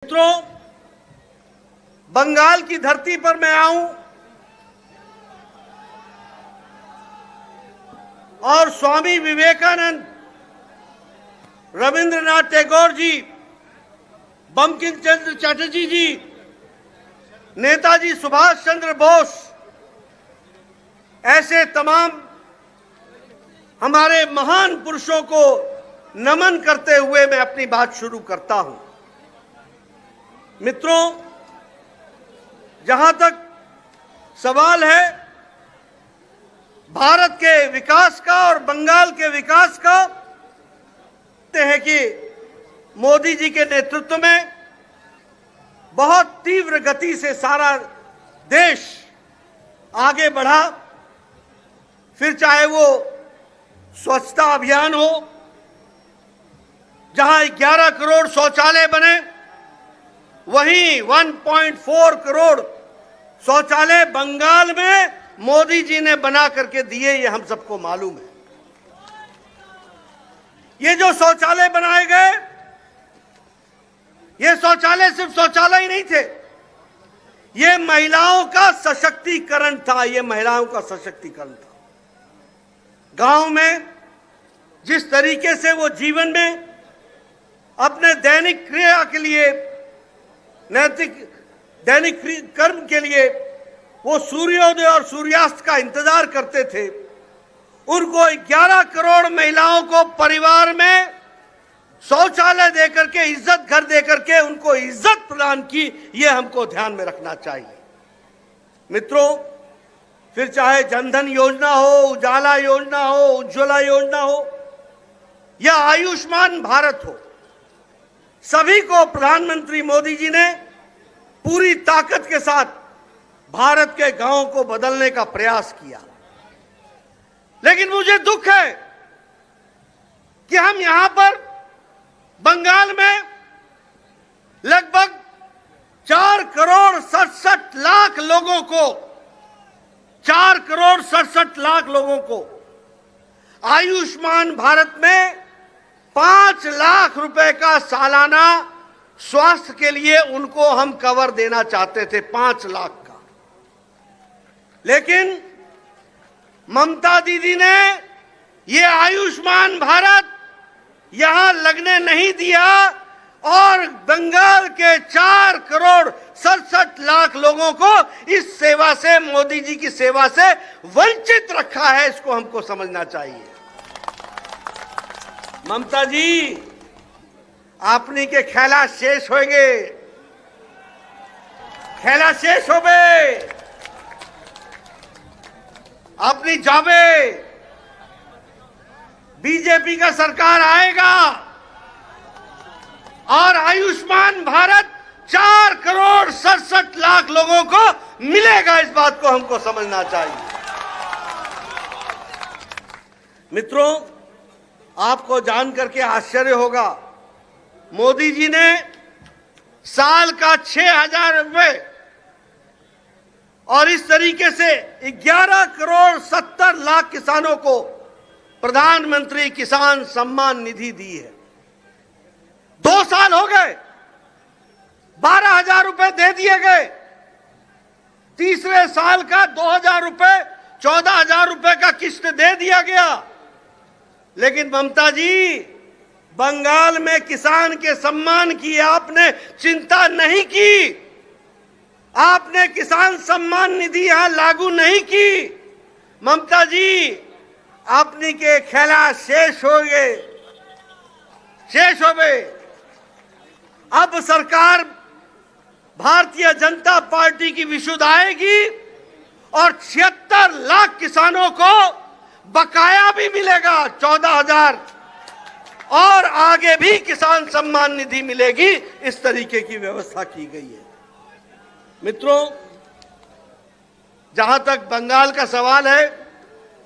मित्रों, बंगाल की धरती पर मैं आऊं और स्वामी विवेकानंद, रविंद्रनाथ टैगोर जी, बंकिम चंद्र चटर्जी जी, नेताजी सुभाष चंद्र बोस, ऐसे तमाम हमारे महान पुरुषों को नमन करते हुए मैं अपनी बात शुरू करता हूं। मित्रों, जहां तक सवाल है भारत के विकास का और बंगाल के विकास का, है कि मोदी जी के नेतृत्व में बहुत तीव्र गति से सारा देश आगे बढ़ा। फिर चाहे वो स्वच्छता अभियान हो, जहां 11 करोड़ शौचालय बने, वहीं 1.4 करोड़ शौचालय बंगाल में मोदी जी ने बना करके दिए, ये हम सबको मालूम है। ये जो शौचालय बनाए गए, ये शौचालय सिर्फ शौचालय ही नहीं थे, ये महिलाओं का सशक्तिकरण था। ये महिलाओं का सशक्तिकरण था। गांव में जिस तरीके से वो जीवन में अपने दैनिक क्रिया के लिए, नैतिक दैनिक कर्म के लिए वो सूर्योदय और सूर्यास्त का इंतजार करते थे, उनको 11 करोड़ महिलाओं को परिवार में शौचालय देकर के, इज्जत घर देकर के उनको इज्जत प्रदान की, ये हमको ध्यान में रखना चाहिए। मित्रों, फिर चाहे जनधन योजना हो, उजाला योजना हो, उज्ज्वला योजना हो या आयुष्मान भारत हो, सभी को प्रधानमंत्री मोदी जी ने पूरी ताकत के साथ भारत के गांवों को बदलने का प्रयास किया। लेकिन मुझे दुख है कि हम यहां पर बंगाल में लगभग 4 करोड़ 67 लाख लोगों को, 4 करोड़ 67 लाख लोगों को आयुष्मान भारत में 5 लाख रुपए का सालाना स्वास्थ्य के लिए उनको हम कवर देना चाहते थे, 5 लाख का। लेकिन ममता दीदी ने ये आयुष्मान भारत यहां लगने नहीं दिया और बंगाल के 4 करोड़ 67 लाख लोगों को इस सेवा से, मोदी जी की सेवा से वंचित रखा है। इसको हमको समझना चाहिए। ममता जी, आपनी के खेला शेष होंगे, खेला शेष हो गए, अपनी जावे, बीजेपी का सरकार आएगा और आयुष्मान भारत 4 करोड़ 67 लाख लोगों को मिलेगा। इस बात को हमको समझना चाहिए। मित्रों, आपको जान करके आश्चर्य होगा, मोदी जी ने साल का 6,000 रुपए और इस तरीके से 11 करोड़ 70 लाख किसानों को प्रधानमंत्री किसान सम्मान निधि दी है। 2 साल हो गए, 12,000 रुपए दे दिए गए। तीसरे साल का 2,000 रुपए, 14,000 रुपए का किस्त दे दिया गया। लेकिन ममता जी, बंगाल में किसान के सम्मान की आपने चिंता नहीं की। आपने किसान सम्मान निधि यहां लागू नहीं की। ममता जी, आपने के खेला शेष हो गए, शेष हो गए। अब सरकार भारतीय जनता पार्टी की विशुद्ध आएगी और 76 लाख किसानों को बकाया भी मिलेगा, 14,000, और आगे भी किसान सम्मान निधि मिलेगी। इस तरीके की व्यवस्था की गई है। मित्रों, जहां तक बंगाल का सवाल है,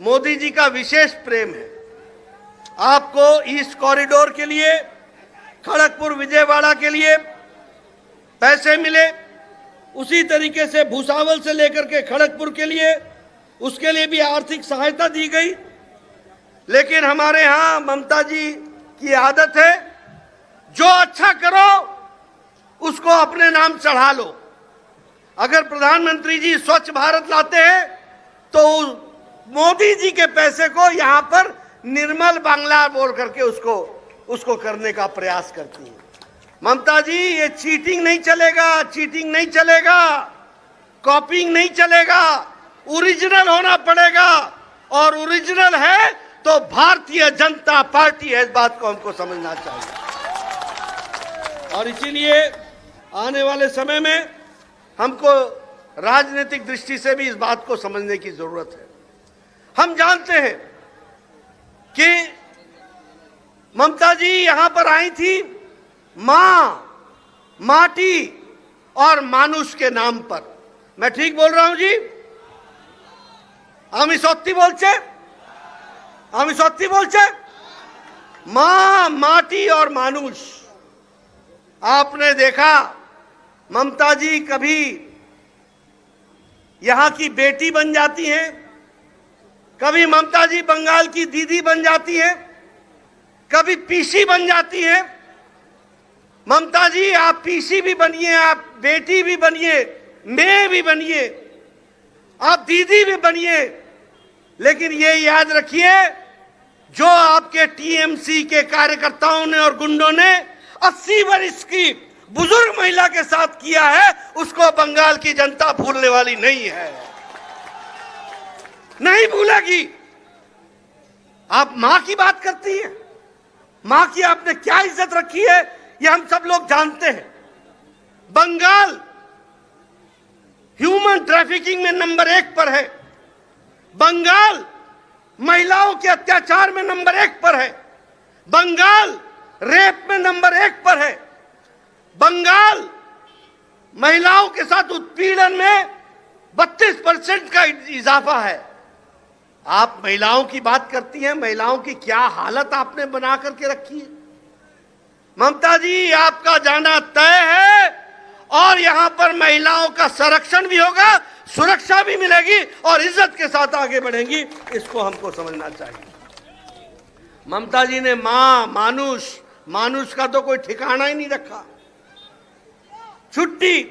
मोदी जी का विशेष प्रेम है। आपको ईस्ट कॉरिडोर के लिए, खड़गपुर विजयवाड़ा के लिए पैसे मिले, उसी तरीके से भुसावल से लेकर के खड़गपुर के लिए, उसके लिए भी आर्थिक सहायता दी गई। लेकिन हमारे यहां ममता जी की आदत है, जो अच्छा करो उसको अपने नाम चढ़ा लो। अगर प्रधानमंत्री जी स्वच्छ भारत लाते हैं तो मोदी जी के पैसे को यहां पर निर्मल बांग्ला बोल करके उसको करने का प्रयास करती है। ममता जी, ये चीटिंग नहीं चलेगा, चीटिंग नहीं चलेगा, कॉपिंग नहीं चलेगा, ओरिजिनल होना पड़ेगा। और ओरिजिनल है तो भारतीय जनता पार्टी है, इस बात को हमको समझना चाहिए। और इसीलिए आने वाले समय में हमको राजनीतिक दृष्टि से भी इस बात को समझने की जरूरत है। हम जानते हैं कि ममता जी यहां पर आई थी मां, माटी और मानुष के नाम पर। मैं ठीक बोल रहा हूं जी? আমি সত্যি বলছে? আমি সত্যি বলছে? मां, माटी और मानुष। आपने देखा ममता जी कभी यहां की बेटी बन जाती हैं, कभी ममता जी बंगाल की दीदी बन जाती हैं, कभी पीसी बन जाती हैं। ममता जी, आप पीसी भी बनिए, आप बेटी भी बनिए, मैं भी बनिए, आप दीदी भी बनिए, लेकिन ये याद रखिए, जो आपके टीएमसी के कार्यकर्ताओं ने और गुंडों ने 80 वर्ष की बुजुर्ग महिला के साथ किया है, उसको बंगाल की जनता भूलने वाली नहीं है, नहीं भूलेगी। आप मां की बात करती है, मां की आपने क्या इज्जत रखी है, ये हम सब लोग जानते हैं। बंगाल ह्यूमन ट्रैफिकिंग में नंबर 1 पर है, बंगाल महिलाओं के अत्याचार में नंबर 1 पर है, बंगाल रेप में नंबर 1 पर है, बंगाल महिलाओं के साथ उत्पीड़न में 32% का इजाफा है। आप महिलाओं की बात करती हैं, महिलाओं की क्या हालत आपने बना करके रखी है। ममता जी, आपका जाना तय है और यहां पर महिलाओं का संरक्षण भी होगा, सुरक्षा भी मिलेगी और इज्जत के साथ आगे बढ़ेंगी। इसको हमको समझना चाहिए। ममता जी ने मां, मानुष, मानुष का तो कोई ठिकाना ही नहीं रखा। छुट्टी,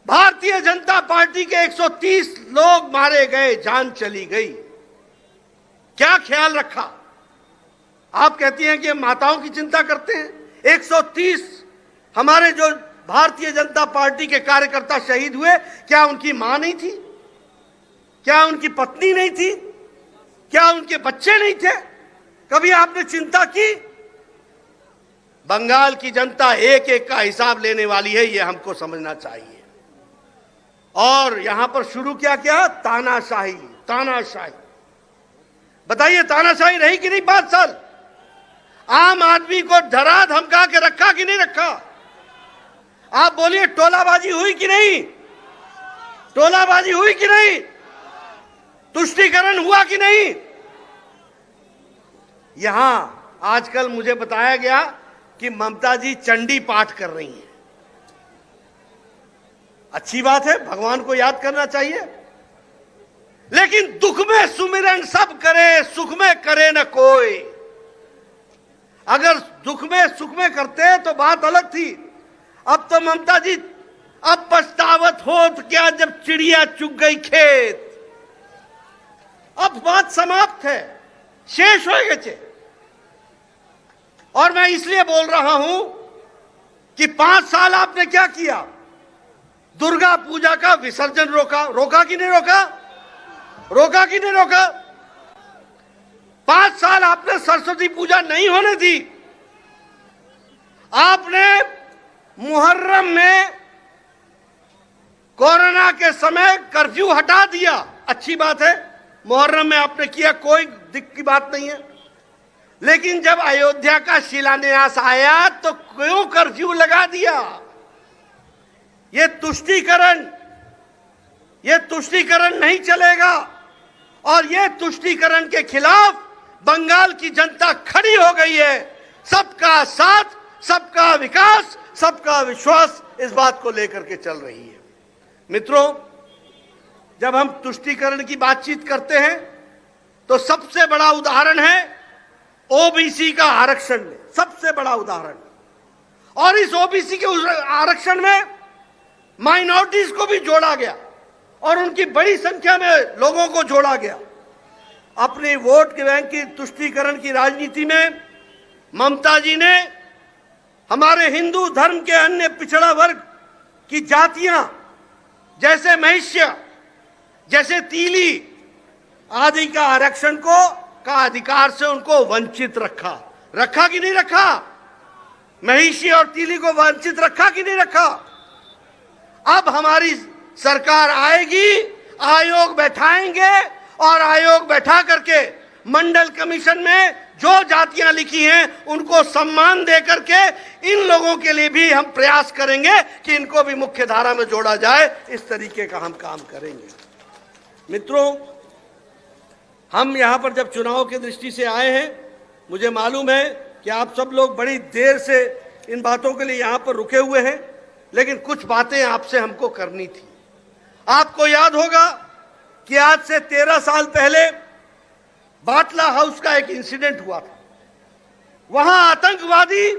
भारतीय जनता पार्टी के 130 लोग मारे गए, जान चली गई, क्या ख्याल रखा? आप कहती हैं कि माताओं की चिंता करते हैं। 130 हमारे जो भारतीय जनता पार्टी के कार्यकर्ता शहीद हुए, क्या उनकी मां नहीं थी? क्या उनकी पत्नी नहीं थी? क्या उनके बच्चे नहीं थे? कभी आपने चिंता की? बंगाल की जनता एक एक का हिसाब लेने वाली है, यह हमको समझना चाहिए। और यहां पर शुरू क्या किया? तानाशाही, तानाशाही। बताइए, तानाशाही रही कि नहीं 5 साल? आम आदमी को डरा धमका के रखा कि नहीं रखा? आप बोलिए, टोलाबाजी हुई कि नहीं? टोलाबाजी हुई कि नहीं? तुष्टीकरण हुआ कि नहीं? यहां आजकल मुझे बताया गया कि ममता जी चंडी पाठ कर रही हैं। अच्छी बात है, भगवान को याद करना चाहिए, लेकिन दुख में सुमिरन सब करे, सुख में करे न कोई। अगर दुख में सुख में करते तो बात अलग थी। अब तो ममता जी, अब पछतावत होत क्या जब चिड़िया चुग गई खेत। अब बात समाप्त है, शेष हो गए। और मैं इसलिए बोल रहा हूं कि 5 साल आपने क्या किया? दुर्गा पूजा का विसर्जन रोका, रोका कि नहीं रोका? रोका कि नहीं रोका? 5 साल आपने सरस्वती पूजा नहीं होने दी। आपने मुहर्रम में कोरोना के समय कर्फ्यू हटा दिया, अच्छी बात है, मुहर्रम में आपने किया, कोई दिक्कत की बात नहीं है। लेकिन जब अयोध्या का शिलान्यास आया तो क्यों कर्फ्यू लगा दिया? ये तुष्टीकरण नहीं चलेगा। और ये तुष्टीकरण के खिलाफ बंगाल की जनता खड़ी हो गई है। सबका साथ, सबका विकास, सबका विश्वास, इस बात को लेकर के चल रही है। मित्रों, जब हम तुष्टीकरण की बातचीत करते हैं तो सबसे बड़ा उदाहरण है ओबीसी का आरक्षण में, सबसे बड़ा उदाहरण। और इस ओबीसी के आरक्षण में माइनॉरिटीज को भी जोड़ा गया और उनकी बड़ी संख्या में लोगों को जोड़ा गया। अपनी वोट के बैंक की तुष्टीकरण की राजनीति में ममता जी ने हमारे हिंदू धर्म के अन्य पिछड़ा वर्ग की जातियां जैसे महिष्य, जैसे तीली आदि का आरक्षण का अधिकार से उनको वंचित रखा कि नहीं रखा? महिषी और तीली को वंचित रखा कि नहीं रखा? अब हमारी सरकार आएगी, आयोग बैठाएंगे और आयोग बैठा करके मंडल कमीशन में जो जातियां लिखी हैं उनको सम्मान दे करके इन लोगों के लिए भी हम प्रयास करेंगे कि इनको भी मुख्य धारा में जोड़ा जाए। इस तरीके का हम काम करेंगे। मित्रों, हम यहां पर जब चुनाव की दृष्टि से आए हैं, मुझे मालूम है कि आप सब लोग बड़ी देर से इन बातों के लिए यहां पर रुके हुए हैं, लेकिन कुछ बातें आपसे हमको करनी थी। आपको याद होगा कि आज से 13 साल पहले बाटला हाउस का एक इंसिडेंट हुआ था। वहां आतंकवादी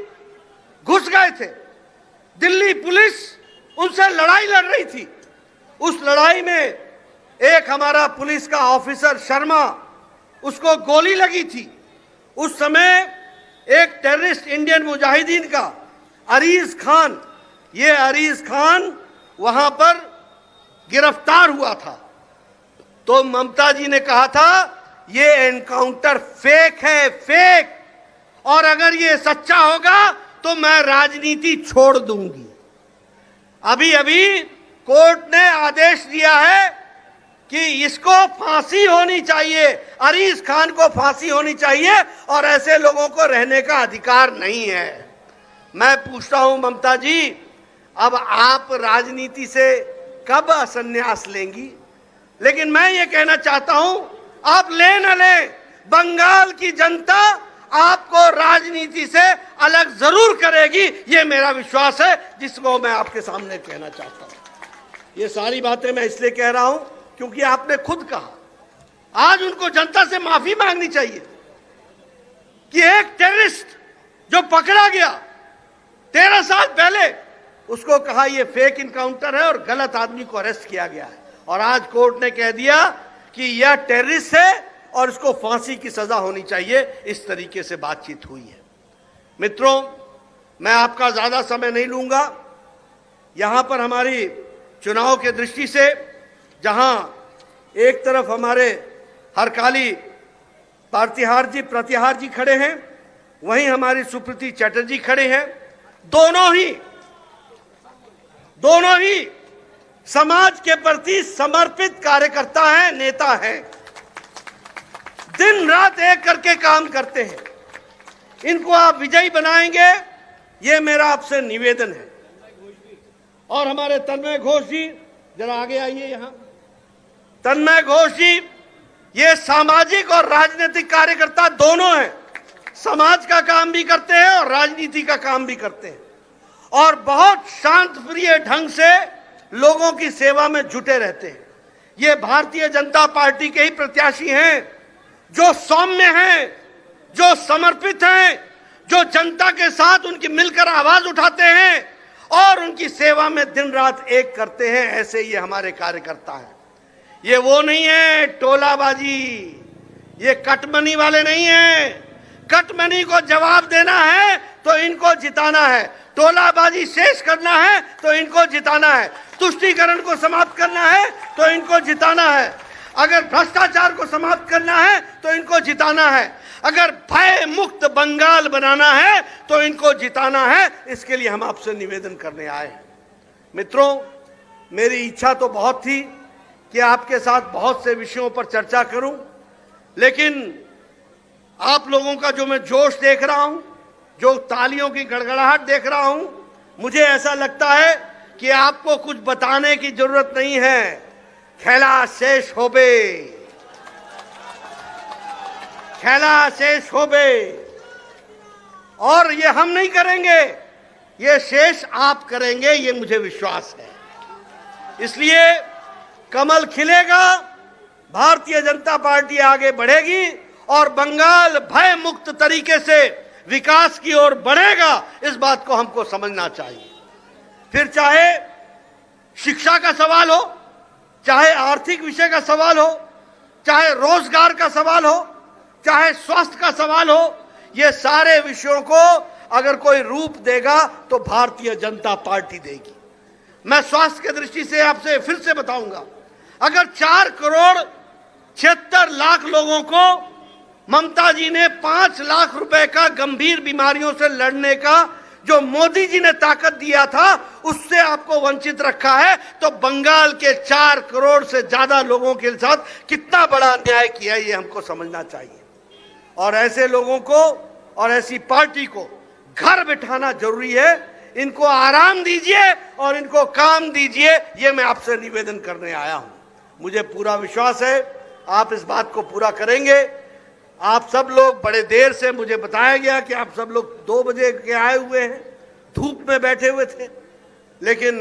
घुस गए थे, दिल्ली पुलिस उनसे लड़ाई लड़ रही थी। उस लड़ाई में एक हमारा पुलिस का ऑफिसर शर्मा, उसको गोली लगी थी। उस समय एक टेररिस्ट इंडियन मुजाहिदीन का अरीज खान, ये अरीज खान वहां पर गिरफ्तार हुआ था। तो ममता जी ने कहा था ये एनकाउंटर फेक है, फेक, और अगर ये सच्चा होगा तो मैं राजनीति छोड़ दूंगी। अभी अभी कोर्ट ने आदेश दिया है कि इसको फांसी होनी चाहिए, अरीज खान को फांसी होनी चाहिए और ऐसे लोगों को रहने का अधिकार नहीं है। मैं पूछता हूं ममता जी, अब आप राजनीति से कब संन्यास लेंगी? लेकिन मैं ये कहना चाहता हूं, आप ले न ले, बंगाल की जनता आपको राजनीति से अलग जरूर करेगी, ये मेरा विश्वास है, जिसको मैं आपके सामने कहना चाहता हूं। ये सारी बातें मैं इसलिए कह रहा हूं क्योंकि आपने खुद कहा, आज उनको जनता से माफी मांगनी चाहिए कि एक टेररिस्ट जो पकड़ा गया 13 साल पहले, उसको कहा यह फेक इनकाउंटर है और गलत आदमी को अरेस्ट किया गया है, और आज कोर्ट ने कह दिया कि यह टेररिस्ट है और इसको फांसी की सजा होनी चाहिए। इस तरीके से बातचीत हुई है। मित्रों, मैं आपका ज्यादा समय नहीं लूंगा। यहां पर हमारी चुनाव के दृष्टि से, जहां एक तरफ हमारे हरकाली प्रतिहार जी खड़े हैं, वहीं हमारी सुप्रीति चटर्जी खड़े हैं। दोनों ही समाज के प्रति समर्पित कार्यकर्ता हैं, नेता हैं, दिन रात एक करके काम करते हैं। इनको आप विजयी बनाएंगे, ये मेरा आपसे निवेदन है। और हमारे तन्मय घोष जी, जरा आगे आइए यहां। तन्मय घोष जी ये सामाजिक और राजनीतिक कार्यकर्ता दोनों हैं, समाज का काम भी करते हैं और राजनीति का काम भी करते हैं, और बहुत शांत प्रिय ढंग से लोगों की सेवा में जुटे रहते हैं। ये भारतीय जनता पार्टी के ही प्रत्याशी हैं, जो सौम्य हैं, जो समर्पित हैं, जो जनता के साथ उनकी मिलकर आवाज उठाते हैं और उनकी सेवा में दिन रात एक करते हैं। ऐसे ये हमारे कार्यकर्ता हैं। ये वो नहीं है टोलाबाजी, ये कटमनी वाले नहीं हैं। कटमनी को जवाब देना है तो इनको जिताना है, टोलाबाजी शेष करना है तो इनको जिताना है, तुष्टीकरण को समाप्त करना है तो इनको जिताना है, अगर भ्रष्टाचार को समाप्त करना है तो इनको जिताना है, अगर भय मुक्त बंगाल बनाना है तो इनको जिताना है। इसके लिए हम आपसे निवेदन करने आए हैं। मित्रों, मेरी इच्छा तो बहुत थी कि आपके साथ बहुत से विषयों पर चर्चा करूं, लेकिन आप लोगों का जो मैं जोश देख रहा हूं, जो तालियों की गड़गड़ाहट देख रहा हूं, मुझे ऐसा लगता है कि आपको कुछ बताने की जरूरत नहीं है। खेला शेष होबे, खेला शेष होबे, और ये हम नहीं करेंगे, ये शेष आप करेंगे, ये मुझे विश्वास है। इसलिए कमल खिलेगा, भारतीय जनता पार्टी आगे बढ़ेगी और बंगाल भय मुक्त तरीके से विकास की ओर बढ़ेगा, इस बात को हमको समझना चाहिए। फिर चाहे शिक्षा का सवाल हो, चाहे आर्थिक विषय का सवाल हो, चाहे रोजगार का सवाल हो, चाहे स्वास्थ्य का सवाल हो, ये सारे विषयों को अगर कोई रूप देगा तो भारतीय जनता पार्टी देगी। मैं स्वास्थ्य की दृष्टि से आपसे फिर से बताऊंगा, अगर 4 करोड़ 76 लाख लोगों को ममता जी ने 5 लाख रुपए का गंभीर बीमारियों से लड़ने का जो मोदी जी ने ताकत दिया था उससे आपको वंचित रखा है, तो बंगाल के 4 करोड़ से ज्यादा लोगों के साथ कितना बड़ा अन्याय किया है, ये हमको समझना चाहिए। और ऐसे लोगों को और ऐसी पार्टी को घर बिठाना जरूरी है। इनको आराम दीजिए और इनको काम दीजिए, ये मैं आपसे निवेदन करने आया हूं। मुझे पूरा विश्वास है आप इस बात को पूरा करेंगे। आप सब लोग बड़े देर से, मुझे बताया गया कि आप सब लोग 2 बजे के आए हुए हैं, धूप में बैठे हुए थे, लेकिन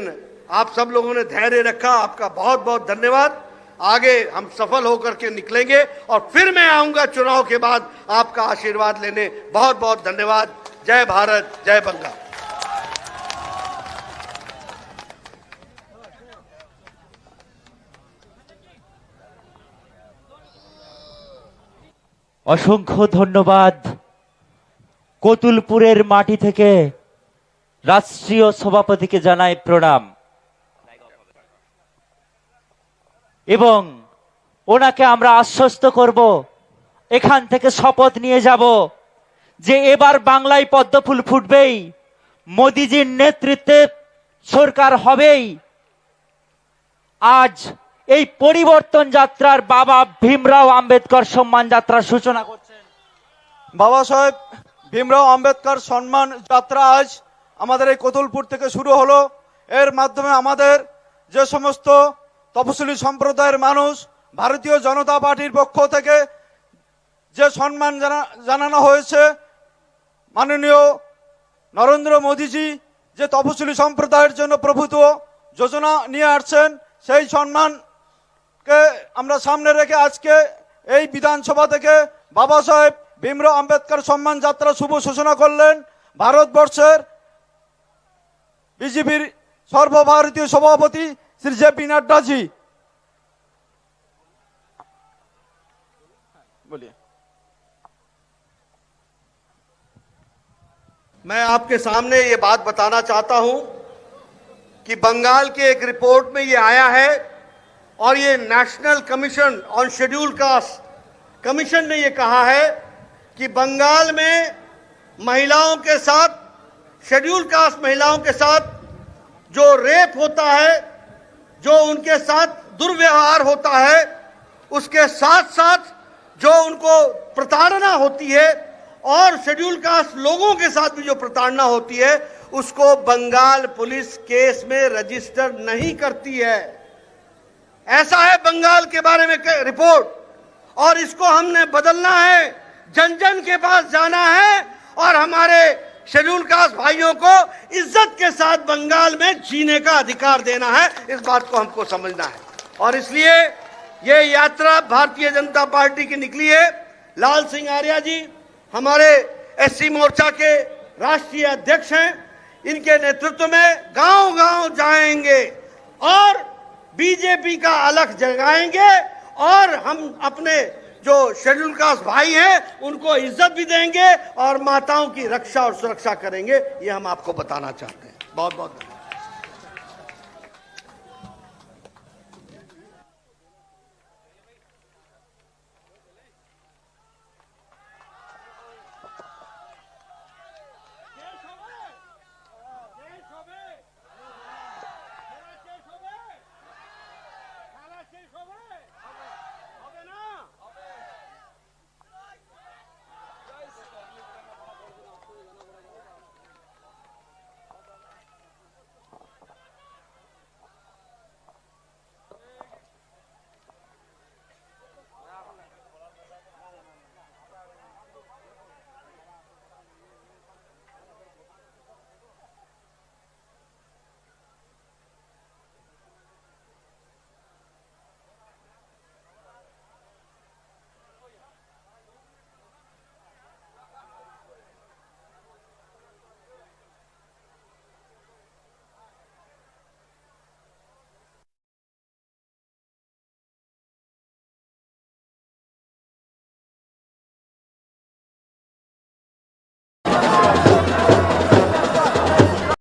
आप सब लोगों ने धैर्य रखा, आपका बहुत बहुत धन्यवाद। आगे हम सफल होकर के निकलेंगे और फिर मैं आऊंगा चुनाव के बाद आपका आशीर्वाद लेने। बहुत बहुत धन्यवाद। जय भारत, जय बंगाल। অসংখ্য ধন্যবাদ। কতুলপুরের মাটি থেকে রাষ্ট্রীয় সভাপতিকে জানাই প্রণাম এবং ওনাকে আমরা আশ্বস্ত করব, এখান থেকে শপথ নিয়ে যাব যে এবার বাংলায় পদ্মফুল ফুটবেই, মোদিজির নেতৃত্বে সরকার হবেই। আজ এই পরিবর্তন যাত্রার বাবা ভীমরাও আম্বেদকর সম্মান যাত্রার সূচনা করছেন। বাবা সাহেব ভীমরাও আম্বেদকর সম্মান যাত্রা আজ আমাদের এই কতুলপুর থেকে শুরু হলো। এর মাধ্যমে আমাদের যে সমস্ত তপশিলি সম্প্রদায়ের মানুষ ভারতীয় জনতা পার্টির পক্ষ থেকে যে সম্মান জানানো হয়েছে, মাননীয় নরেন্দ্র মোদীজি যে তপশিলি সম্প্রদায়ের জন্য প্রভূত যোজনা নিয়ে আসছেন, সেই সম্মানকে আমরা সামনে রেখে আজকে এই বিধানসভা থেকে বাবা সাহেব ভীমরাও আম্বেদকর সম্মান যাত্রা শুভ সূচনা করলেন ভারতবর্ষের বিজেপির সর্বভারতীয় সভাপতি श्री जे.पी. नड्डा जी। बोलिए। मैं आपके सामने ये बात बताना चाहता हूं कि बंगाल के एक रिपोर्ट में ये आया है और ये national commission on schedule caste commission ने ये कहा है कि बंगाल में महिलाओं के साथ, शेड्यूल कास्ट महिलाओं के साथ जो रेप होता है, जो उनके साथ दुर्व्यवहार होता है, उसके साथ साथ जो उनको प्रताड़ना होती है और शेड्यूल कास्ट लोगों के साथ भी जो प्रताड़ना होती है, उसको बंगाल पुलिस केस में रजिस्टर नहीं करती है। ऐसा है बंगाल के बारे में रिपोर्ट, और इसको हमने बदलना है। जन जन के पास जाना है और हमारे शेड्यूल कास्ट भाइयों को इज्जत के साथ बंगाल में जीने का अधिकार देना है। इस बात को हमको समझना है और इसलिए ये यात्रा भारतीय जनता पार्टी की निकली है। लाल सिंह आर्या जी हमारे एससी मोर्चा के राष्ट्रीय अध्यक्ष हैं, इनके नेतृत्व में गांव-गांव जाएंगे और बीजेपी का अलख जगाएंगे और हम अपने जो शेड्यूल कास्ट भाई हैं उनको इज्जत भी देंगे और माताओं की रक्षा और सुरक्षा करेंगे। ये हम आपको बताना चाहते हैं। बहुत बहुत धन्यवाद।